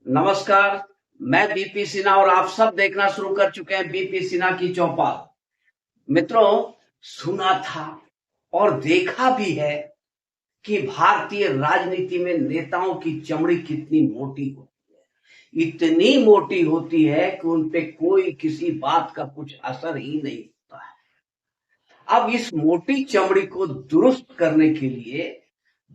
नमस्कार। मैं बीपी सिन्हा और आप सब देखना शुरू कर चुके हैं बीपी सिन्हा की चौपाल। मित्रों, सुना था और देखा भी है कि भारतीय राजनीति में नेताओं की चमड़ी कितनी मोटी होती है। इतनी मोटी होती है कि उन पे कोई किसी बात का कुछ असर ही नहीं होता है। अब इस मोटी चमड़ी को दुरुस्त करने के लिए,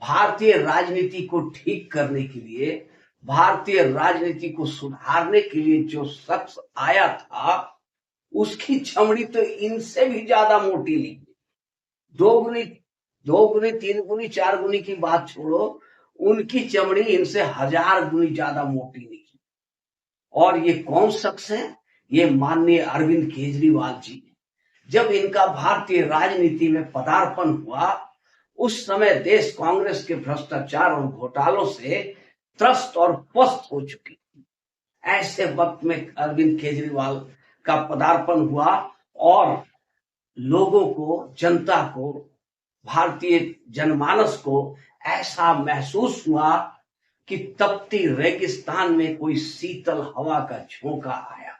भारतीय राजनीति को ठीक करने के लिए, भारतीय राजनीति को सुधारने के लिए जो शख्स आया था, उसकी चमड़ी तो इनसे भी ज्यादा मोटी निकली। दोगुनी दोगुनी तीन गुनी चार गुनी की बात छोड़ो, उनकी चमड़ी इनसे 1000 गुनी ज्यादा मोटी निकली। और ये कौन शख्स है? ये माननीय अरविंद केजरीवाल जी। जब इनका भारतीय राजनीति में पदार्पण हुआ, उस समय देश कांग्रेस के भ्रष्टाचार और घोटालों से त्रस्त और पस्त हो चुकी थी। ऐसे वक्त में अरविंद केजरीवाल का पदार्पण हुआ और लोगों को, जनता को, भारतीय जनमानस को ऐसा महसूस हुआ कि तपती रेगिस्तान में कोई शीतल हवा का झोंका आया।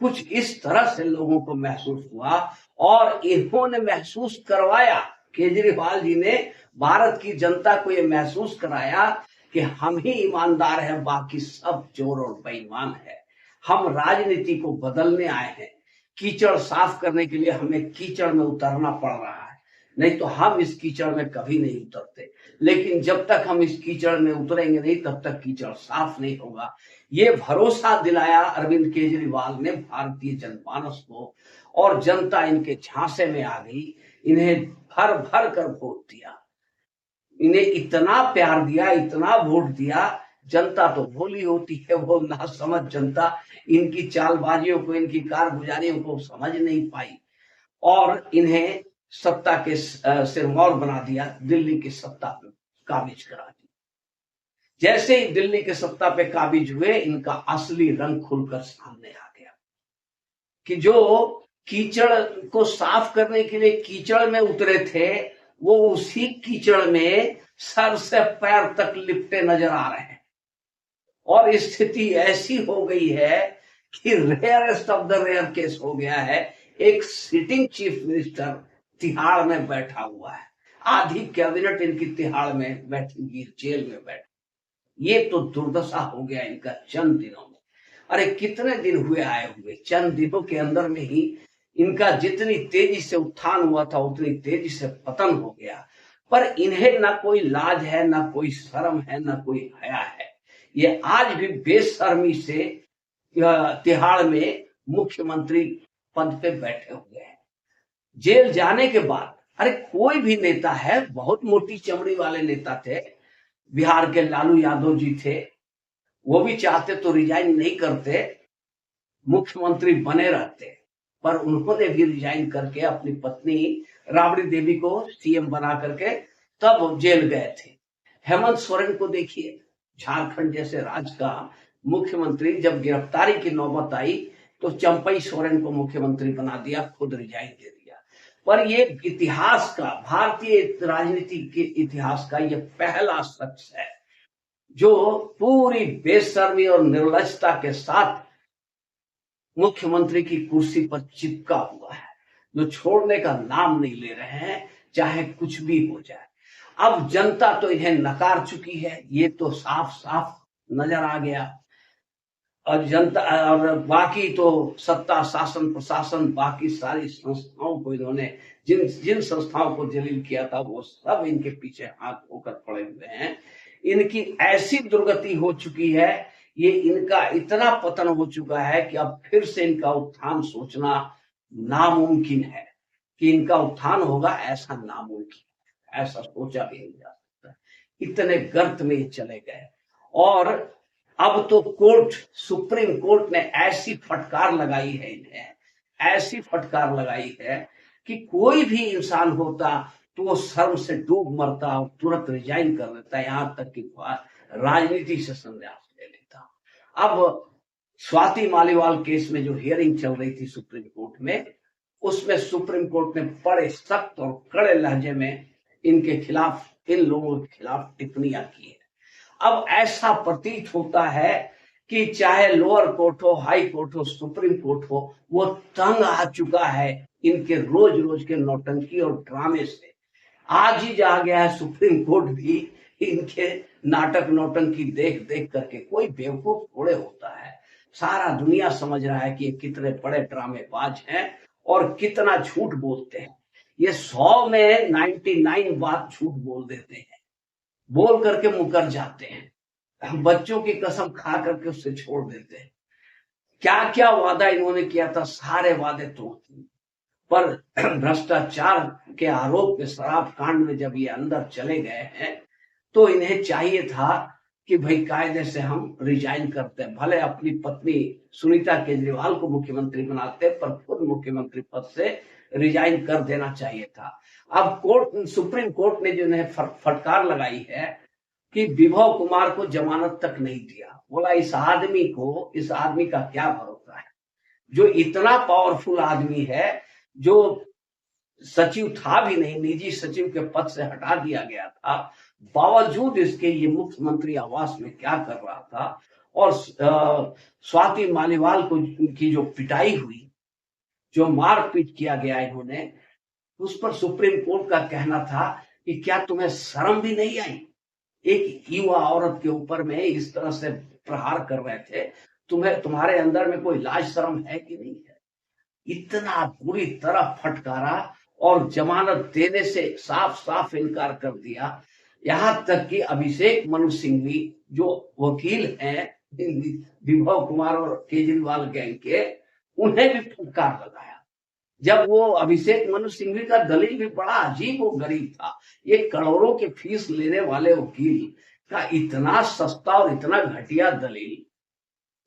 कुछ इस तरह से लोगों को महसूस हुआ और इन्होंने महसूस करवाया, केजरीवाल जी ने भारत की जनता को यह महसूस कराया कि हम ही ईमानदार हैं, बाकी सब चोर और बेईमान है। हम राजनीति को बदलने आए हैं। कीचड़ साफ करने के लिए हमें कीचड़ में उतरना पड़ रहा है, नहीं तो हम इस कीचड़ में कभी नहीं उतरते। लेकिन जब तक हम इस कीचड़ में उतरेंगे नहीं, तब तक कीचड़ साफ नहीं होगा। ये भरोसा दिलाया अरविंद केजरीवाल ने भारतीय जनमानस को, और जनता इनके झांसे में आ गई। इन्हें भर भर कर वोट दिया, इन्हें इतना प्यार दिया, इतना वोट दिया। जनता तो भोली होती है, वो ना समझ जनता इनकी चालबाजियों को, इनकी कारगुजारियों को समझ नहीं पाई और इन्हें सत्ता के सिरमौर बना दिया, दिल्ली की सत्ता पे काबिज करा दिया। जैसे ही दिल्ली के सत्ता पे काबिज हुए, इनका असली रंग खुलकर सामने आ गया कि जो कीचड़ को साफ करने के लिए कीचड़ में उतरे थे, वो उसी कीचड़ में सर से पैर तक लिपटे नजर आ रहे हैं। और स्थिति ऐसी हो गई है कि rarest of the rare case हो गया है। एक सिटिंग चीफ मिनिस्टर तिहाड़ में बैठा हुआ है, आधी कैबिनेट इनकी तिहाड़ में बैठी, जेल में बैठी। ये तो दुर्दशा हो गया इनका चंद दिनों में। अरे कितने दिन हुए आए हुए, चंद दिनों के अंदर में ही इनका जितनी तेजी से उत्थान हुआ था, उतनी तेजी से पतन हो गया। पर इन्हें ना कोई लाज है, ना कोई शर्म है, ना कोई हया है। ये आज भी बेशर्मी से तिहाड़ में मुख्यमंत्री पद पे बैठे हुए हैं। जेल जाने के बाद, अरे कोई भी नेता है, बहुत मोटी चमड़ी वाले नेता थे, बिहार के लालू यादव जी थे, वो भी चाहते तो रिजाइन नहीं करते, मुख्यमंत्री बने रहते। पर उन्होंने भी रिजाइन करके अपनी पत्नी राबड़ी देवी को सीएम बना करके तब जेल गए थे। हेमंत सोरेन को देखिए, झारखंड जैसे राज्य का मुख्यमंत्री, जब गिरफ्तारी की नौबत आई तो चंपई सोरेन को मुख्यमंत्री बना दिया, खुद रिजाइन दे दिया। पर ये इतिहास का, भारतीय राजनीति के इतिहास का ये पहला शख्स है जो पूरी बेशर्मी और निर्लजता के साथ मुख्यमंत्री की कुर्सी पर चिपका हुआ है, जो छोड़ने का नाम नहीं ले रहे हैं, चाहे कुछ भी हो जाए। अब जनता तो इन्हें नकार चुकी है, ये तो साफ साफ नजर आ गया। और जनता और बाकी तो सत्ता, शासन, प्रशासन, बाकी सारी संस्थाओं को इन्होंने, जिन जिन संस्थाओं को जलील किया था, वो सब इनके पीछे हाथ होकर पड़े हुए हैं। इनकी ऐसी दुर्गति हो चुकी है, ये इनका इतना पतन हो चुका है कि अब फिर से इनका उत्थान सोचना नामुमकिन है। कि इनका उत्थान होगा, ऐसा नामुमकिन है, ऐसा सोचा भी नहीं जा सकता। इतने गर्त में ये चले गए। और अब तो कोर्ट, सुप्रीम कोर्ट ने ऐसी फटकार लगाई है इन्हें, ऐसी फटकार लगाई है कि कोई भी इंसान होता तो वो शर्म से डूब मरता और तुरंत रिजाइन कर देता, यहां तक कि राजनीति से संन्यास ले लेता। अब स्वाति मालीवाल केस में जो हियरिंग चल रही थी सुप्रीम कोर्ट में, उसमें सुप्रीम कोर्ट ने बड़े सख्त और कड़े लहजे में इनके खिलाफ, इन लोगों के खिलाफ टिप्पणियां की है। अब ऐसा प्रतीत होता है कि चाहे लोअर कोर्ट हो, हाई कोर्ट हो, सुप्रीम कोर्ट हो, वो तंग आ चुका है इनके रोज रोज के नौटंकी और ड्रामे से। आज ही जा गया है सुप्रीम कोर्ट भी इनके नाटक नौटंकी देख देख करके। कोई बेवकूफ थोड़े होता है, सारा दुनिया समझ रहा है कि ये कितने बड़े ड्रामेबाज हैं और कितना झूठ बोलते हैं। ये 100 में 99 बात झूठ बोल देते हैं, बोल करके मुकर जाते हैं, बच्चों की कसम खा करके उससे छोड़ देते हैं। क्या क्या वादा इन्होंने किया था, सारे वादे तोड़ते। पर भ्रष्टाचार के आरोप में, शराब कांड में जब ये अंदर चले गए हैं तो इन्हें चाहिए था कि भाई कायदे से हम रिजाइन करते हैं। भले अपनी पत्नी सुनीता केजरीवाल को मुख्यमंत्री बनाते, पर खुद मुख्यमंत्री पद से रिजाइन कर देना चाहिए था। अब सुप्रीम कोर्ट ने जो इन्हें फटकार लगाई है कि विभव कुमार को जमानत तक नहीं दिया। बोला इस आदमी का क्या भरोसा है, जो इतना पावरफुल आदमी है, जो सचिव था भी नहीं, निजी सचिव के पद से हटा दिया गया था, बावजूद इसके ये मुख्यमंत्री आवास में क्या कर रहा था। और स्वाति मालीवाल को की जो पिटाई हुई, जो मारपीट किया गया इन्होंने, उस पर सुप्रीम कोर्ट का कहना था कि क्या तुम्हें शर्म भी नहीं आई, एक युवा औरत के ऊपर में इस तरह से प्रहार कर रहे थे, तुम्हारे अंदर में कोई लाज शर्म है कि नहीं है। इतना बुरी तरह फटकारा और जमानत देने से साफ साफ इनकार कर दिया। यहां तक कि अभिषेक मनु सिंघवी जो वकील हैं विभव कुमार और केजरीवाल गैंग के, उन्हें भी फटकार लगाया। जब वो अभिषेक मनु सिंघवी का दलील भी बड़ा अजीब और गरीब था। ये करोड़ों की फीस लेने वाले वकील का इतना सस्ता और इतना घटिया दलील।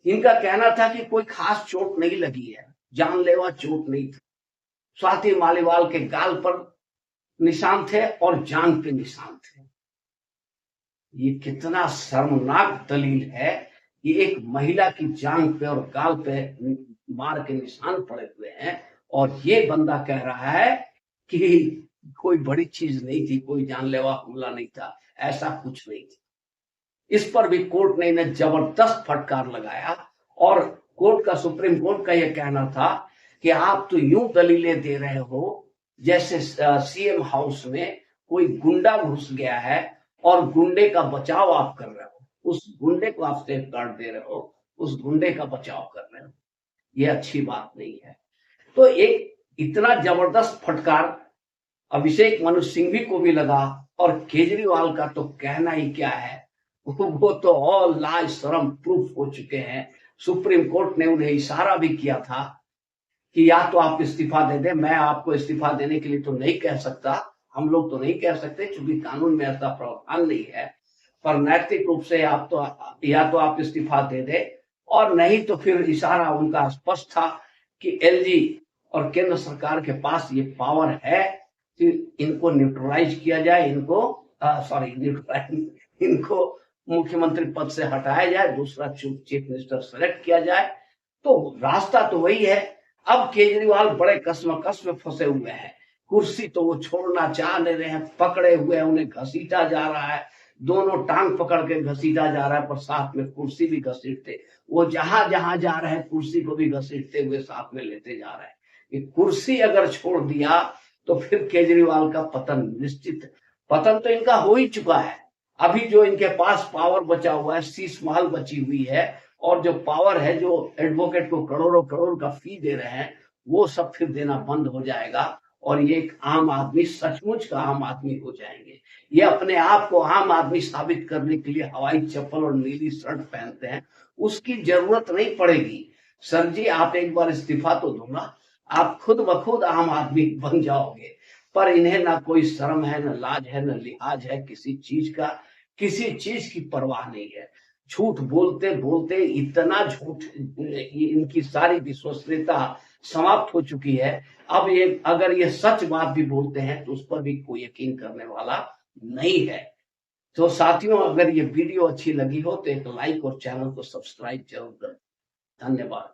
इनका कहना था कि कोई खास चोट नहीं लगी है, जानलेवा चोट नहीं थी। स्वाति मालीवाल के गाल पर निशान थे और जांघ पे निशान थे। ये कितना शर्मनाक दलील है कि एक महिला की जांघ पे और गाल पे मार के निशान पड़े हुए हैं, और ये बंदा कह रहा है कि कोई बड़ी चीज नहीं थी, कोई जानलेवा हमला नहीं था, ऐसा कुछ नहीं था। इस पर भी कोर्ट ने इन्हें जबरदस्त फटकार लगाया। और कोर्ट का, सुप्रीम कोर्ट का यह कहना था कि आप तो यूं दलीलें दे रहे हो जैसे सीएम हाउस में कोई गुंडा घुस गया है और गुंडे का बचाव आप कर रहे हो, उस गुंडे को आप सेफ गार्ड दे रहे हो, उस गुंडे का बचाव कर रहे हो। ये अच्छी बात नहीं है। तो एक इतना जबरदस्त फटकार अभिषेक मनु सिंघवी को भी लगा, और केजरीवाल का तो कहना ही क्या है, वो तो ऑल लाज शर्म प्रूफ हो चुके हैं। सुप्रीम कोर्ट ने उन्हें इशारा भी किया था कि या तो आप इस्तीफा दे दें। मैं आपको इस्तीफा देने के लिए तो नहीं कह सकता, हम लोग तो नहीं कह सकते क्योंकि कानून में ऐसा प्रावधान नहीं है, पर नैतिक रूप से आप तो या तो आप इस्तीफा दे दें, और नहीं तो फिर इशारा उनका स्पष्ट था कि एलजी और केंद्र सरकार के पास ये पावर है कि इनको न्यूट्रलाइज किया जाए, इनको मुख्यमंत्री पद से हटाया जाए, दूसरा चीफ मिनिस्टर सेलेक्ट किया जाए। तो रास्ता तो वही है। अब केजरीवाल बड़े कसमकस में फंसे हुए हैं। कुर्सी तो वो छोड़ना चाह नहीं रहे हैं, पकड़े हुए हैं, उन्हें घसीटा जा रहा है, दोनों टांग पकड़ के घसीटा जा रहा है, पर साथ में कुर्सी भी घसीटते, वो जहां जहां जा रहे हैं कुर्सी को भी घसीटते हुए साथ में लेते जा रहे हैं। कि कुर्सी अगर छोड़ दिया तो फिर केजरीवाल का पतन निश्चित। पतन तो इनका हो ही चुका है। अभी जो इनके पास पावर बचा हुआ है, शीश महल बची हुई है, और जो पावर है, जो एडवोकेट को करोड़ों करोड़ का फी दे रहे हैं, वो सब फिर देना बंद हो जाएगा, और ये एक आम आदमी, सचमुच का आम आदमी हो जाएंगे। ये अपने आप को आम आदमी साबित करने के लिए हवाई चप्पल और नीली शर्ट पहनते हैं, उसकी जरूरत नहीं पड़ेगी। सर जी, आप एक बार इस्तीफा तो दो ना, आप खुद ब खुद आम आदमी बन जाओगे। पर इन्हें ना कोई शर्म है, न लाज है, न लिहाज है किसी चीज का, किसी चीज की परवाह नहीं है। झूठ बोलते बोलते इतना झूठ, इनकी सारी विश्वसनीयता समाप्त हो चुकी है। अब ये अगर ये सच बात भी बोलते हैं तो उस पर भी कोई यकीन करने वाला नहीं है। तो साथियों, अगर ये वीडियो अच्छी लगी हो तो एक लाइक और चैनल को सब्सक्राइब जरूर करें। धन्यवाद।